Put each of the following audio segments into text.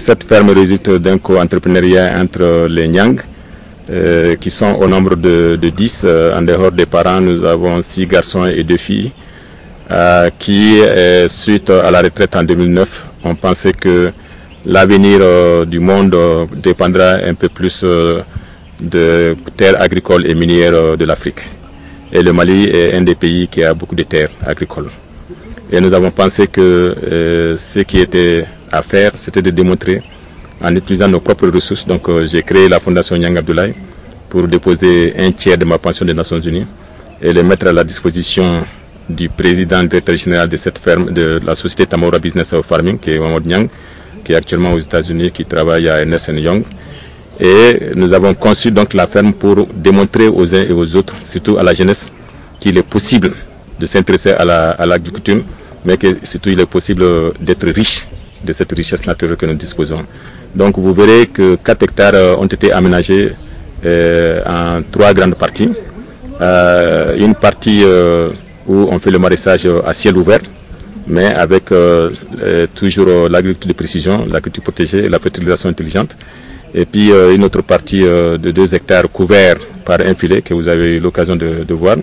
cette ferme résulte d'un co-entrepreneuriat entre les Nyang, qui sont au nombre de 10. En dehors des parents, nous avons 6 garçons et 2 filles, qui, suite à la retraite en 2009, ont pensé que l'avenir du monde dépendra un peu plus de terres agricoles et minières de l'Afrique. Et le Mali est un des pays qui a beaucoup de terres agricoles. Et nous avons pensé que ce qui était à faire, c'était de démontrer en utilisant nos propres ressources. Donc j'ai créé la Fondation Nyang Abdoulaye pour déposer un tiers de ma pension des Nations Unies et le mettre à la disposition du président directeur général de cette ferme, de la société Tamora Business Farming, qui est Mahmoud Nyang, qui est actuellement aux États-Unis, qui travaille à Ernst & Young. Et nous avons conçu donc la ferme pour démontrer aux uns et aux autres, surtout à la jeunesse, qu'il est possible de s'intéresser à l'agriculture, mais que surtout il est possible d'être riche de cette richesse naturelle que nous disposons. Donc vous verrez que 4 hectares ont été aménagés en 3 grandes parties. Une partie où on fait le maraîchage à ciel ouvert, mais avec toujours l'agriculture de précision, l'agriculture protégée et la fertilisation intelligente. Et puis une autre partie de 2 hectares couverts par un filet que vous avez eu l'occasion de voir.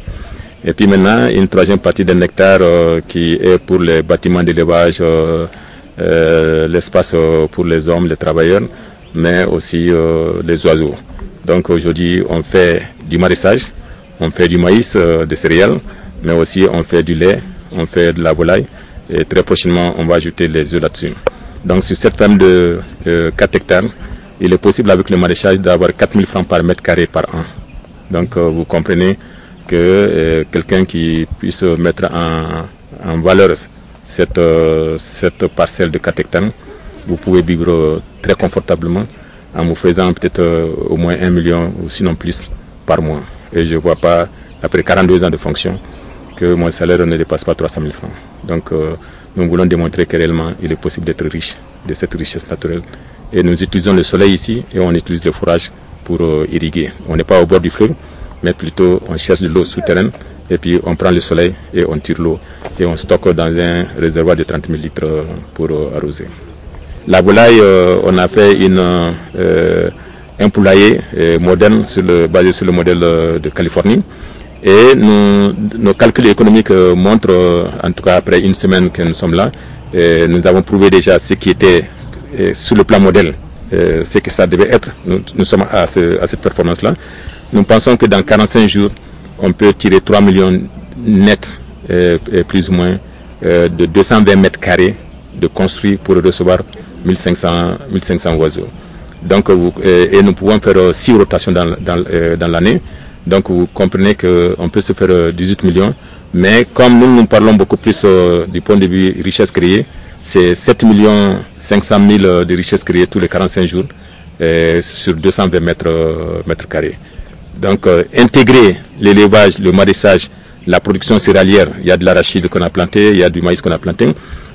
Et puis maintenant une 3e partie d'1 hectare qui est pour les bâtiments d'élevage, l'espace pour les hommes, les travailleurs, mais aussi les oiseaux. Donc aujourd'hui on fait du maraîchage, on fait du maïs, des céréales, mais aussi on fait du lait, on fait de la volaille et très prochainement on va ajouter les œufs là-dessus. Donc sur cette ferme de 4 hectares, il est possible avec le maraîchage d'avoir 4 000 francs par mètre carré par an. Donc vous comprenez que quelqu'un qui puisse mettre en valeur cette parcelle de 4 hectares, vous pouvez vivre très confortablement en vous faisant peut-être au moins 1 million ou sinon plus par mois. Et je ne vois pas, après 42 ans de fonction, que mon salaire ne dépasse pas 300 000 francs. Donc nous voulons démontrer que réellement il est possible d'être riche de cette richesse naturelle. Et nous utilisons le soleil ici et on utilise le forage pour irriguer. On n'est pas au bord du fleuve, mais plutôt on cherche de l'eau souterraine et puis on prend le soleil et on tire l'eau et on stocke dans un réservoir de 30 000 litres pour arroser. La volaille, on a fait un poulailler moderne basé sur le modèle de Californie. Et nos calculs économiques montrent, en tout cas après une semaine que nous sommes là, nous avons prouvé déjà ce qui était sur le plan modèle, ce que ça devait être. Nous sommes à cette performance-là. Nous pensons que dans 45 jours, on peut tirer 3 millions nets, plus ou moins, de 220 mètres carrés de construit pour recevoir 1500 oiseaux. Donc, et nous pouvons faire 6 rotations dans l'année. Donc vous comprenez qu'on peut se faire 18 millions. Mais comme nous parlons beaucoup plus du point de vue richesse créée, c'est 7 500 000 de richesse créée tous les 45 jours sur 220 mètres carrés. Donc intégrer l'élevage, le maraîchage, la production céréalière, il y a de l'arachide qu'on a planté, il y a du maïs qu'on a planté.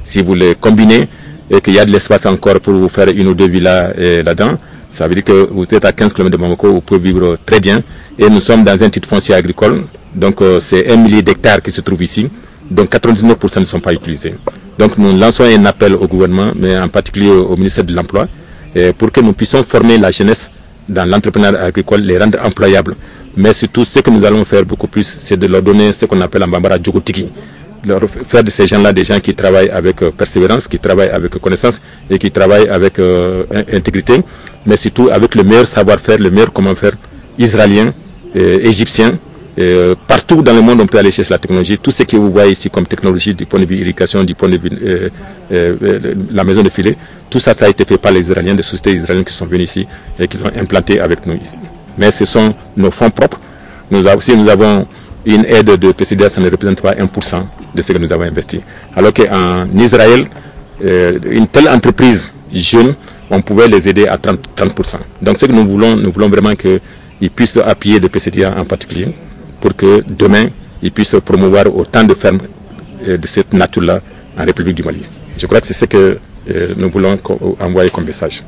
Si vous les combinez et qu'il y a de l'espace encore pour vous faire 1 ou 2 villas là-dedans, ça veut dire que vous êtes à 15 km de Bamako, vous pouvez vivre très bien. Et nous sommes dans un titre foncier agricole, donc c'est 1 millier d'hectares qui se trouvent ici, donc 99% ne sont pas utilisés. Donc nous lançons un appel au gouvernement, mais en particulier au ministère de l'Emploi, pour que nous puissions former la jeunesse dans l'entrepreneuriat agricole, les rendre employables. Mais surtout, ce que nous allons faire beaucoup plus, c'est de leur donner ce qu'on appelle en Bambara Djogotiki. Faire de ces gens-là des gens qui travaillent avec persévérance, qui travaillent avec connaissance et qui travaillent avec intégrité, mais surtout avec le meilleur savoir-faire, le meilleur comment-faire israélien, égyptien. Partout dans le monde, on peut aller chercher la technologie. Tout ce que vous voyez ici comme technologie du point de vue irrigation, du point de vue la maison de filet, tout ça, ça a été fait par les Israéliens, des sociétés israéliennes qui sont venues ici et qui l'ont implanté avec nous ici. Mais ce sont nos fonds propres. Si nous avons une aide de PCDA, ça ne représente pas 1% de ce que nous avons investi. Alors qu'en Israël, une telle entreprise jeune, on pouvait les aider à 30%. Donc ce que nous voulons vraiment qu'ils puissent appuyer le PCDA en particulier, pour que demain, ils puissent promouvoir autant de fermes de cette nature-là en République du Mali. Je crois que c'est ce que nous voulons envoyer comme message.